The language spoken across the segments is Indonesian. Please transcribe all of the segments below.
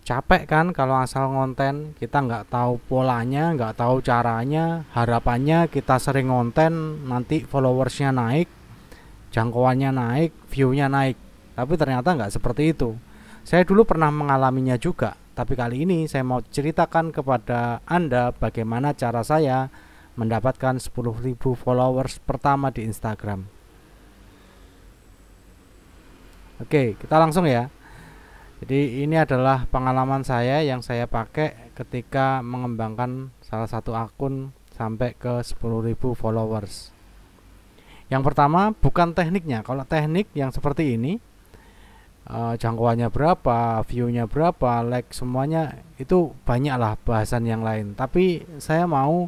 Capek kan kalau asal ngonten, kita nggak tahu polanya, nggak tahu caranya. Harapannya kita sering ngonten, nanti followersnya naik, jangkauannya naik, viewnya naik. Tapi ternyata nggak seperti itu. Saya dulu pernah mengalaminya juga, tapi kali ini saya mau ceritakan kepada Anda bagaimana cara saya mendapatkan 10.000 followers pertama di Instagram. Oke, kita langsung ya. Jadi ini adalah pengalaman saya yang saya pakai ketika mengembangkan salah satu akun sampai ke 10.000 followers. Yang pertama bukan tekniknya. Kalau teknik yang seperti ini, jangkauannya berapa, viewnya berapa, like semuanya itu banyaklah bahasan yang lain. Tapi saya mau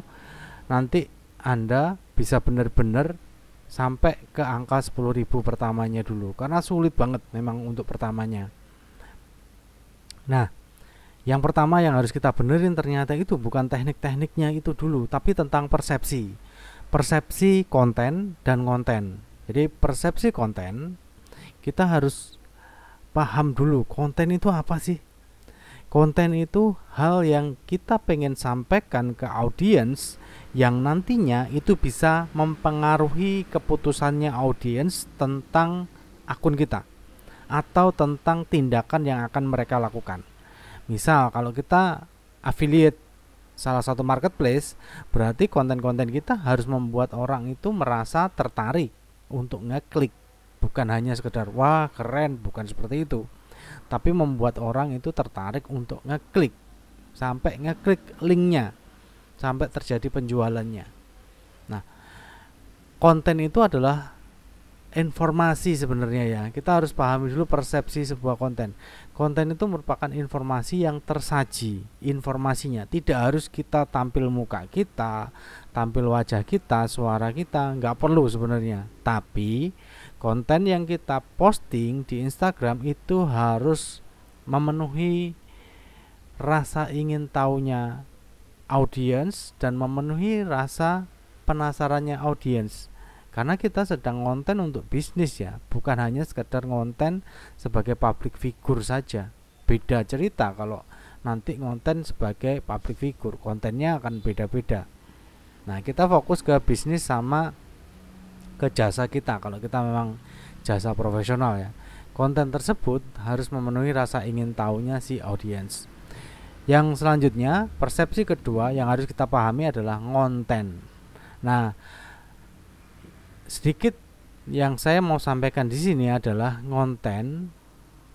nanti Anda bisa benar-benar sampai ke angka 10.000 pertamanya dulu, karena sulit banget memang untuk pertamanya. Nah, yang pertama yang harus kita benerin ternyata itu bukan teknik-tekniknya itu dulu, tapi tentang persepsi. Persepsi konten dan konten. Jadi persepsi konten, kita harus paham dulu konten itu apa sih? Konten itu hal yang kita pengen sampaikan ke audiens yang nantinya itu bisa mempengaruhi keputusannya audiens tentang akun kita atau tentang tindakan yang akan mereka lakukan. Misal kalau kita affiliate salah satu marketplace, berarti konten-konten kita harus membuat orang itu merasa tertarik untuk ngeklik. Bukan hanya sekedar wah keren, bukan seperti itu. Tapi membuat orang itu tertarik untuk ngeklik, sampai ngeklik linknya, sampai terjadi penjualannya. Nah, konten itu adalah informasi sebenarnya ya. Kita harus pahami dulu persepsi sebuah konten. Konten itu merupakan informasi yang tersaji. Informasinya tidak harus kita tampil muka kita, tampil wajah kita, suara kita, nggak perlu sebenarnya. Tapi konten yang kita posting di Instagram itu harus memenuhi rasa ingin tahunya audiens dan memenuhi rasa penasarannya audiens. Karena kita sedang ngonten untuk bisnis ya, bukan hanya sekedar ngonten sebagai public figure saja. Beda cerita kalau nanti ngonten sebagai public figure, kontennya akan beda-beda. Nah, kita fokus ke bisnis sama ke jasa kita. Kalau kita memang jasa profesional ya, konten tersebut harus memenuhi rasa ingin tahunya si audiens. Yang selanjutnya, persepsi kedua yang harus kita pahami adalah ngonten. Nah, sedikit yang saya mau sampaikan di sini adalah ngonten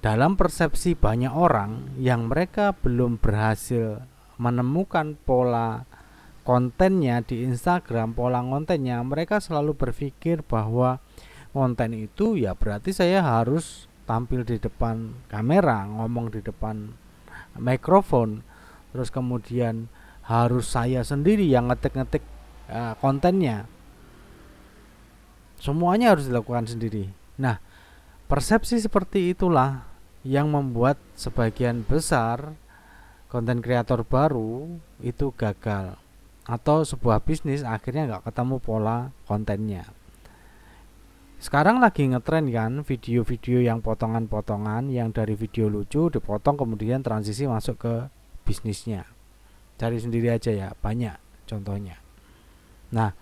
dalam persepsi banyak orang yang mereka belum berhasil menemukan pola kontennya di Instagram, pola kontennya, mereka selalu berpikir bahwa konten itu ya berarti saya harus tampil di depan kamera, ngomong di depan mikrofon, terus kemudian harus saya sendiri yang ngetik-ngetik kontennya. Semuanya harus dilakukan sendiri. Nah, persepsi seperti itulah yang membuat sebagian besar konten kreator baru itu gagal, atau sebuah bisnis akhirnya nggak ketemu pola kontennya. Sekarang lagi ngetren kan video-video yang potongan-potongan, yang dari video lucu dipotong kemudian transisi masuk ke bisnisnya. Cari sendiri aja ya, banyak contohnya. Nah,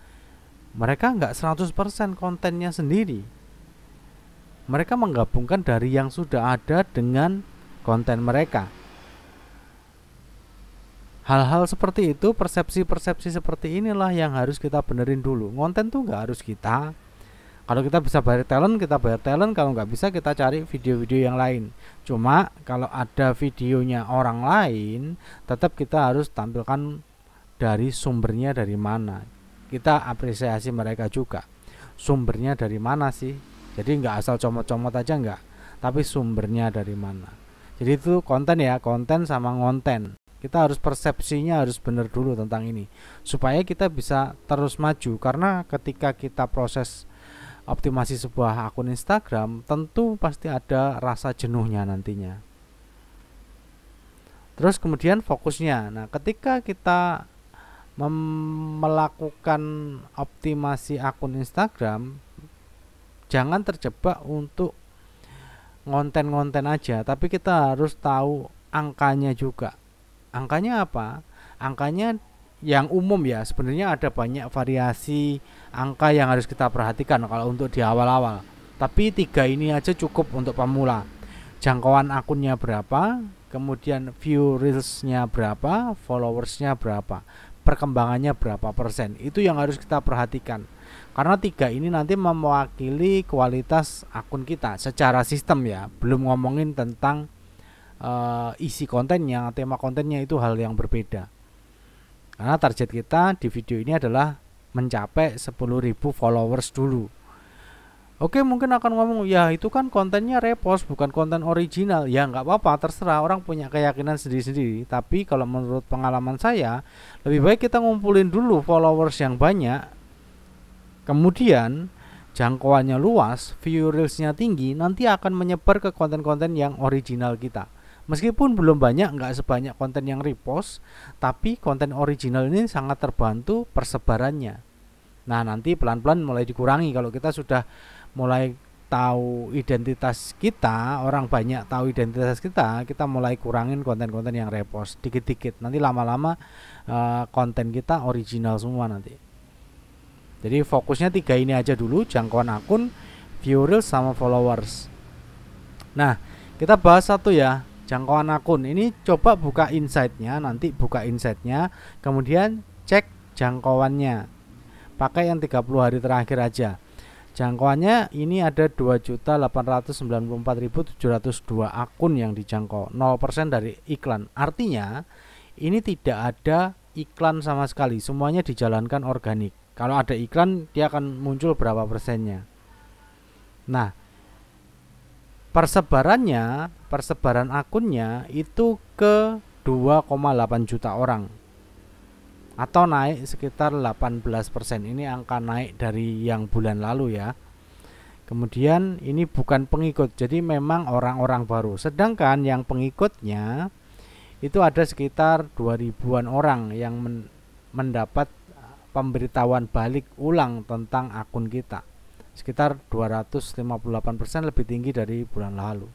mereka nggak 100% kontennya sendiri. Mereka menggabungkan dari yang sudah ada dengan konten mereka. Hal-hal seperti itu, persepsi-persepsi seperti inilah yang harus kita benerin dulu. Konten tuh nggak harus kita. Kalau kita bisa bayar talent, kita bayar talent. Kalau nggak bisa, kita cari video-video yang lain. Cuma kalau ada videonya orang lain, tetap kita harus tampilkan dari sumbernya dari mana. Kita apresiasi mereka juga. Sumbernya dari mana sih? Jadi nggak asal comot-comot aja nggak, tapi sumbernya dari mana. Jadi itu konten ya, konten sama ngonten. Kita harus persepsinya harus benar dulu tentang ini, supaya kita bisa terus maju. Karena ketika kita proses optimasi sebuah akun Instagram, tentu pasti ada rasa jenuhnya nantinya. Terus kemudian fokusnya. Nah, ketika kita melakukan optimasi akun Instagram, jangan terjebak untuk konten-konten aja, tapi kita harus tahu angkanya juga. Angkanya apa? Angkanya yang umum ya, sebenarnya ada banyak variasi angka yang harus kita perhatikan kalau untuk di awal-awal. Tapi 3 ini aja cukup untuk pemula. Jangkauan akunnya berapa, kemudian view reelsnya berapa, followersnya berapa, perkembangannya berapa persen. Itu yang harus kita perhatikan. Karena 3 ini nanti mewakili kualitas akun kita secara sistem ya. Belum ngomongin tentang isi kontennya, tema kontennya, itu hal yang berbeda. Karena target kita di video ini adalah mencapai 10.000 followers dulu. Oke, mungkin akan ngomong, ya itu kan kontennya repost, bukan konten original. Ya nggak apa-apa, terserah, orang punya keyakinan sendiri-sendiri. Tapi kalau menurut pengalaman saya, lebih baik kita ngumpulin dulu followers yang banyak, kemudian jangkauannya luas, view reelsnya tinggi, nanti akan menyebar ke konten-konten yang original kita. Meskipun belum banyak, nggak sebanyak konten yang repost, tapi konten original ini sangat terbantu persebarannya. Nah, nanti pelan-pelan mulai dikurangi kalau kita sudah mulai tahu identitas kita, orang banyak tahu identitas kita, kita mulai kurangin konten-konten yang repost dikit-dikit. Nanti lama-lama konten kita original semua nanti. Jadi fokusnya 3 ini aja dulu, jangkauan akun, view reels, sama followers. Nah, kita bahas satu ya, jangkauan akun. Ini coba buka insight-nya, nanti buka insight-nya, kemudian cek jangkauannya. Pakai yang 30 hari terakhir aja. Jangkauannya ini ada 2.894.702 akun yang dijangkau, 0% dari iklan. Artinya ini tidak ada iklan sama sekali, semuanya dijalankan organik. Kalau ada iklan, dia akan muncul berapa persennya. Nah, persebaran akunnya itu ke 2,8 juta orang, atau naik sekitar 18%. Ini angka naik dari yang bulan lalu ya. Kemudian ini bukan pengikut, jadi memang orang-orang baru. Sedangkan yang pengikutnya itu ada sekitar 2000-an orang yang mendapat pemberitahuan balik ulang tentang akun kita. Sekitar 258%, lebih tinggi dari bulan lalu.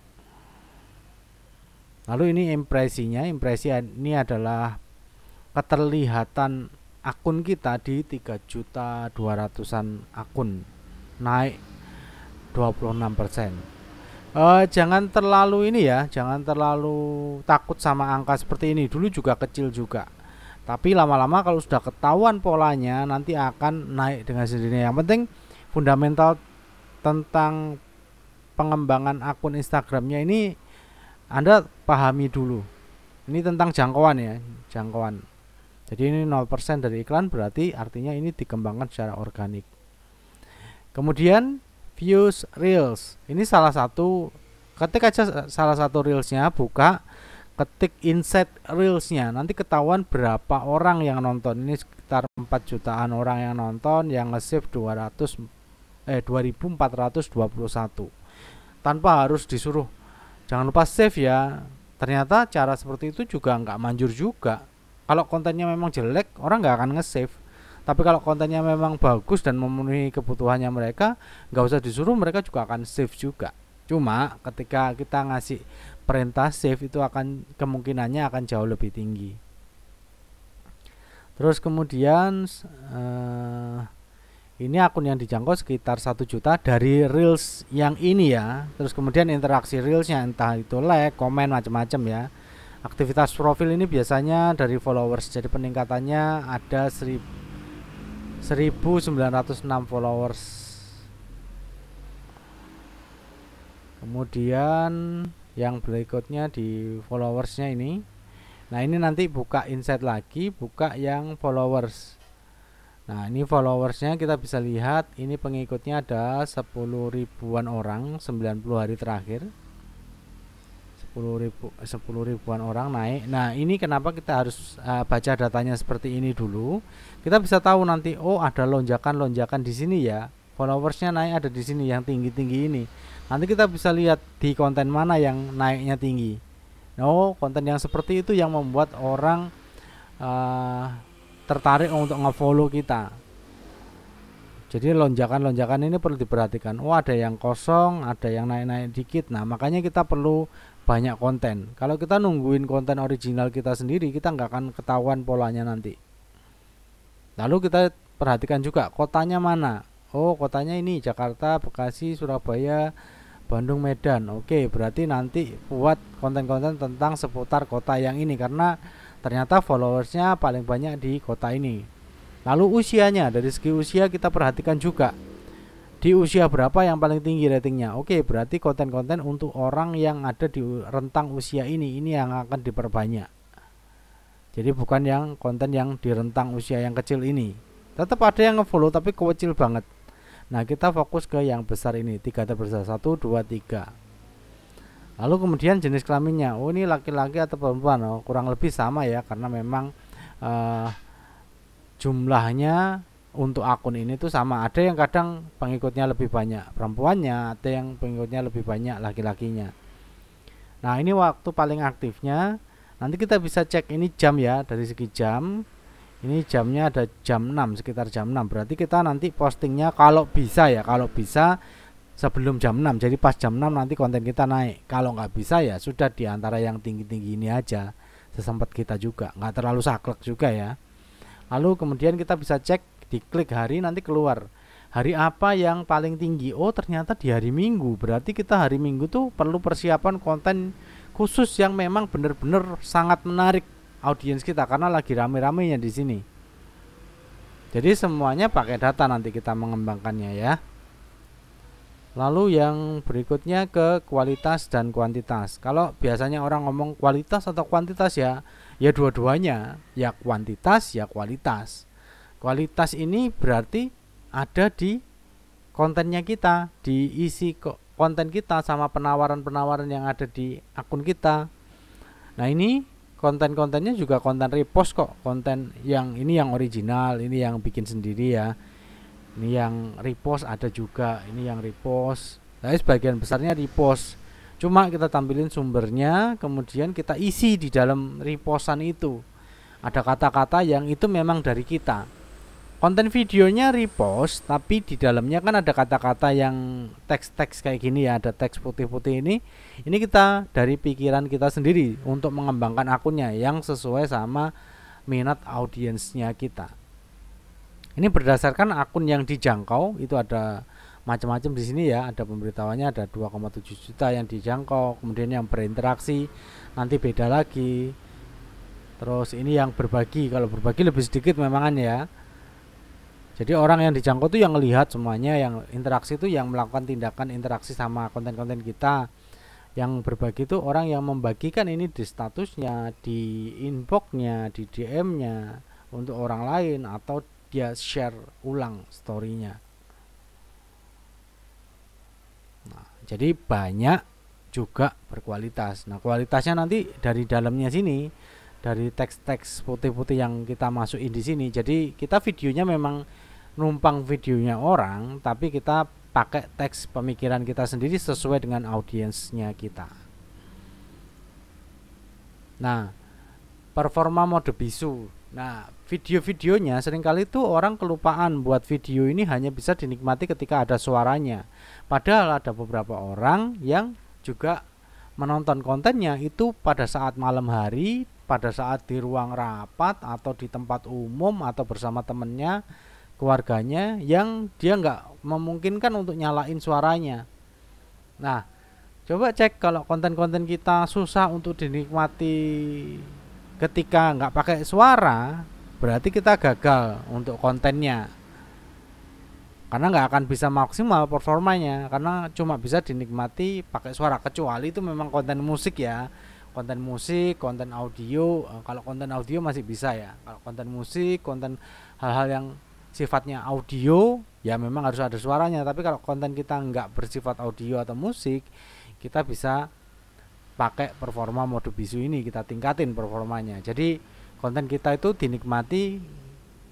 Lalu ini impresinya. Impresi ini adalah keterlihatan akun kita di 3.200.000-an akun, naik 26%. Jangan terlalu ini ya, jangan terlalu takut sama angka seperti ini. Dulu juga kecil juga, tapi lama-lama kalau sudah ketahuan polanya, nanti akan naik dengan sendirinya. Yang penting fundamental tentang pengembangan akun Instagramnya ini Anda pahami dulu. Ini tentang jangkauan ya, jangkauan. Jadi ini 0% dari iklan, berarti artinya ini dikembangkan secara organik. Kemudian views reels. Ini salah satu, ketik aja salah satu reelsnya, buka, ketik insight reelsnya, nanti ketahuan berapa orang yang nonton. Ini sekitar 4 jutaan orang yang nonton, yang nge-save 2.421 tanpa harus disuruh. Jangan lupa save ya. Ternyata cara seperti itu juga nggak manjur juga. Kalau kontennya memang jelek, orang nggak akan nge-save. Tapi kalau kontennya memang bagus dan memenuhi kebutuhannya mereka, nggak usah disuruh, mereka juga akan save juga. Cuma ketika kita ngasih perintah save, itu akan kemungkinannya akan jauh lebih tinggi. Terus kemudian ini akun yang dijangkau sekitar 1 juta dari reels yang ini ya. Terus kemudian interaksi reelsnya, entah itu like, komen, macam-macam ya. Aktivitas profil ini biasanya dari followers, jadi peningkatannya ada 1906 followers. Kemudian yang berikutnya di followersnya ini. Nah, ini nanti buka insight lagi, buka yang followers. Nah, ini followersnya kita bisa lihat, ini pengikutnya ada 10 ribuan orang 90 hari terakhir. 10 ribuan orang naik. Nah, ini kenapa kita harus baca datanya seperti ini dulu. Kita bisa tahu nanti, oh ada lonjakan-lonjakan di sini ya. Followersnya naik ada di sini yang tinggi-tinggi ini. Nanti kita bisa lihat di konten mana yang naiknya tinggi. Oh, konten yang seperti itu yang membuat orang tertarik untuk nge-follow kita. Jadi lonjakan-lonjakan ini perlu diperhatikan. Oh, ada yang kosong, ada yang naik-naik dikit. Nah, makanya kita perlu banyak konten. Kalau kita nungguin konten original kita sendiri, kita nggak akan ketahuan polanya nanti. Lalu kita perhatikan juga kotanya mana. Oh, kotanya ini Jakarta, Bekasi, Surabaya, Bandung, Medan. Oke, berarti nanti buat konten-konten tentang seputar kota yang ini, karena ternyata followersnya paling banyak di kota ini. Lalu usianya, dari segi usia kita perhatikan juga, di usia berapa yang paling tinggi ratingnya. Oke, berarti konten-konten untuk orang yang ada di rentang usia ini yang akan diperbanyak. Jadi bukan yang konten yang di rentang usia yang kecil ini. Tetap ada yang ngefollow tapi kecil banget. Nah, kita fokus ke yang besar ini, 3 terbesar, 1, 2, 3. Lalu kemudian jenis kelaminnya. Oh, ini laki-laki atau perempuan? Oh, kurang lebih sama ya, karena memang jumlahnya untuk akun ini tuh sama. Ada yang kadang pengikutnya lebih banyak perempuannya, ada yang pengikutnya lebih banyak laki-lakinya. Nah, ini waktu paling aktifnya. Nanti kita bisa cek ini jam ya, dari segi jam. Ini jamnya ada jam 6, sekitar jam 6. Berarti kita nanti postingnya kalau bisa ya, kalau bisa sebelum jam 6. Jadi pas jam 6 nanti konten kita naik. Kalau nggak bisa ya sudah di antara yang tinggi-tinggi ini aja. Sesempat kita juga, nggak terlalu saklek juga ya. Lalu kemudian kita bisa cek, diklik hari, nanti keluar hari apa yang paling tinggi. Oh, ternyata di hari Minggu. Berarti kita hari Minggu tuh perlu persiapan konten khusus yang memang benar-benar sangat menarik audiens kita, karena lagi rame-ramenya di sini. Jadi semuanya pakai data nanti kita mengembangkannya ya. Lalu yang berikutnya ke kualitas dan kuantitas. Kalau biasanya orang ngomong kualitas atau kuantitas ya dua-duanya, ya kuantitas ya kualitas. Kualitas ini berarti ada di kontennya kita, di isi konten kita sama penawaran-penawaran yang ada di akun kita. Nah, ini konten-kontennya juga konten repost kok. Konten yang ini yang original, ini yang bikin sendiri ya. Ini yang repost ada juga, ini yang repost. Nah, sebagian besarnya repost. Cuma kita tampilin sumbernya, kemudian kita isi di dalam repostan itu. Ada kata-kata yang itu memang dari kita. Konten videonya repost, tapi di dalamnya kan ada kata-kata yang teks-teks kayak gini ya, ada teks putih-putih ini. Ini kita dari pikiran kita sendiri untuk mengembangkan akunnya yang sesuai sama minat audiensnya kita. Ini berdasarkan akun yang dijangkau, itu ada macam-macam di sini ya, ada pemberitahuannya, ada 2,7 juta yang dijangkau, kemudian yang berinteraksi nanti beda lagi. Terus ini yang berbagi, kalau berbagi lebih sedikit memangan ya. Jadi orang yang dijangkau itu yang melihat semuanya, yang interaksi itu yang melakukan tindakan interaksi sama konten-konten kita. Yang berbagi itu orang yang membagikan ini di statusnya, di inboxnya, di DM-nya untuk orang lain, atau dia share ulang story-nya. Nah, jadi banyak juga berkualitas. Nah, kualitasnya nanti dari dalamnya sini, dari teks-teks putih-putih yang kita masukin di sini. Jadi kita videonya memang numpang videonya orang, tapi kita pakai teks pemikiran kita sendiri sesuai dengan audiensnya kita. Nah, performa mode bisu. Nah, video-videonya seringkali itu orang kelupaan buat video ini hanya bisa dinikmati ketika ada suaranya. Padahal ada beberapa orang yang juga menonton kontennya itu pada saat malam hari, pada saat di ruang rapat atau di tempat umum atau bersama temennya, keluarganya, yang dia nggak memungkinkan untuk nyalain suaranya. Nah, coba cek kalau konten-konten kita susah untuk dinikmati ketika nggak pakai suara, berarti kita gagal untuk kontennya, karena nggak akan bisa maksimal performanya, karena cuma bisa dinikmati pakai suara. Kecuali itu memang konten musik ya, konten musik, konten audio. Kalau konten audio masih bisa ya. Kalau konten musik, konten hal-hal yang sifatnya audio ya memang harus ada suaranya. Tapi kalau konten kita nggak bersifat audio atau musik, kita bisa pakai performa mode bisu ini, kita tingkatin performanya. Jadi konten kita itu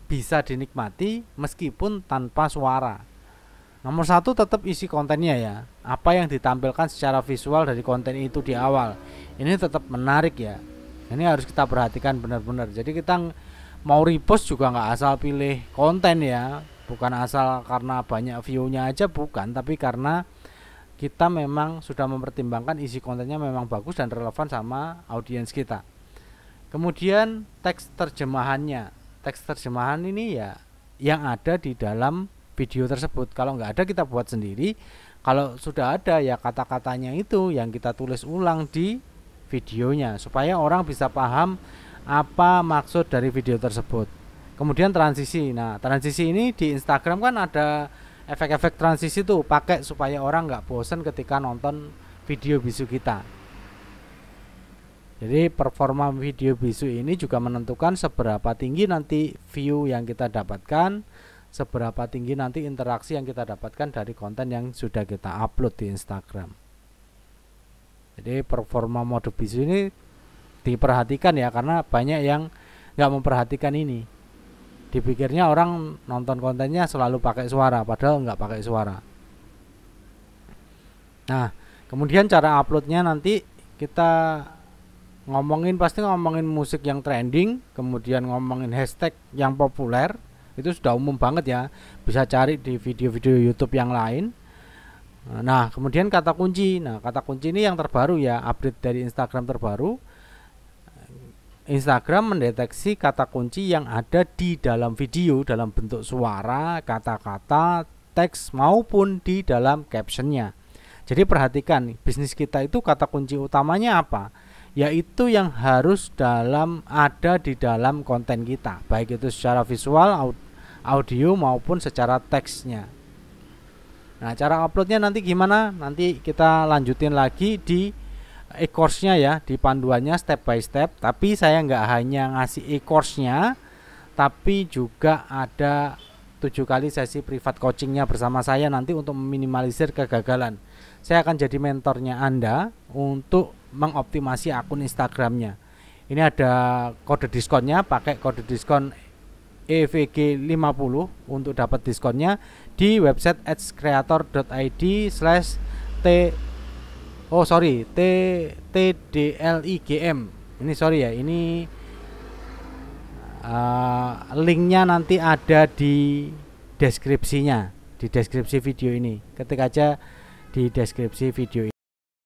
bisa dinikmati meskipun tanpa suara. Nomor satu tetap isi kontennya ya, apa yang ditampilkan secara visual dari konten itu di awal, ini tetap menarik ya. Ini harus kita perhatikan benar-benar. Jadi kita mau repost juga nggak asal pilih konten ya, bukan asal karena banyak view-nya aja, bukan, tapi karena kita memang sudah mempertimbangkan isi kontennya memang bagus dan relevan sama audiens kita. Kemudian teks terjemahannya. Teks terjemahan ini ya yang ada di dalam video tersebut. Kalau nggak ada kita buat sendiri. Kalau sudah ada ya kata-katanya itu yang kita tulis ulang di videonya supaya orang bisa paham apa maksud dari video tersebut. Kemudian transisi. Nah, transisi ini di Instagram kan ada efek-efek transisi tuh, pakai supaya orang nggak bosen ketika nonton video bisu kita. Jadi performa video bisu ini juga menentukan seberapa tinggi nanti view yang kita dapatkan, seberapa tinggi nanti interaksi yang kita dapatkan dari konten yang sudah kita upload di Instagram. Jadi performa mode bisu ini diperhatikan ya, karena banyak yang nggak memperhatikan ini. Dipikirnya orang nonton kontennya selalu pakai suara, padahal nggak pakai suara. Nah, kemudian cara uploadnya nanti kita pasti ngomongin musik yang trending, kemudian ngomongin hashtag yang populer. Itu sudah umum banget ya, bisa cari di video-video YouTube yang lain. Nah, kemudian kata kunci. Nah, kata kunci ini yang terbaru ya, update dari Instagram terbaru. Instagram mendeteksi kata kunci yang ada di dalam video dalam bentuk suara, kata-kata, teks maupun di dalam captionnya. Jadi perhatikan, bisnis kita itu kata kunci utamanya apa? Yaitu yang harus ada di dalam konten kita, baik itu secara visual, audio maupun secara teksnya. Nah, cara uploadnya nanti gimana? Nanti kita lanjutin lagi di e-course-nya ya, di panduannya step by step. Tapi saya nggak hanya ngasih e-course-nya, tapi juga ada 7 kali sesi privat coachingnya bersama saya nanti untuk meminimalisir kegagalan. Saya akan jadi mentornya Anda untuk mengoptimasi akun Instagramnya. Ini ada kode diskonnya, pakai kode diskon EVG50 untuk dapat diskonnya di website TDLIGM. Ini linknya nanti ada di deskripsinya, di deskripsi video ini. Ketik aja di deskripsi video ini.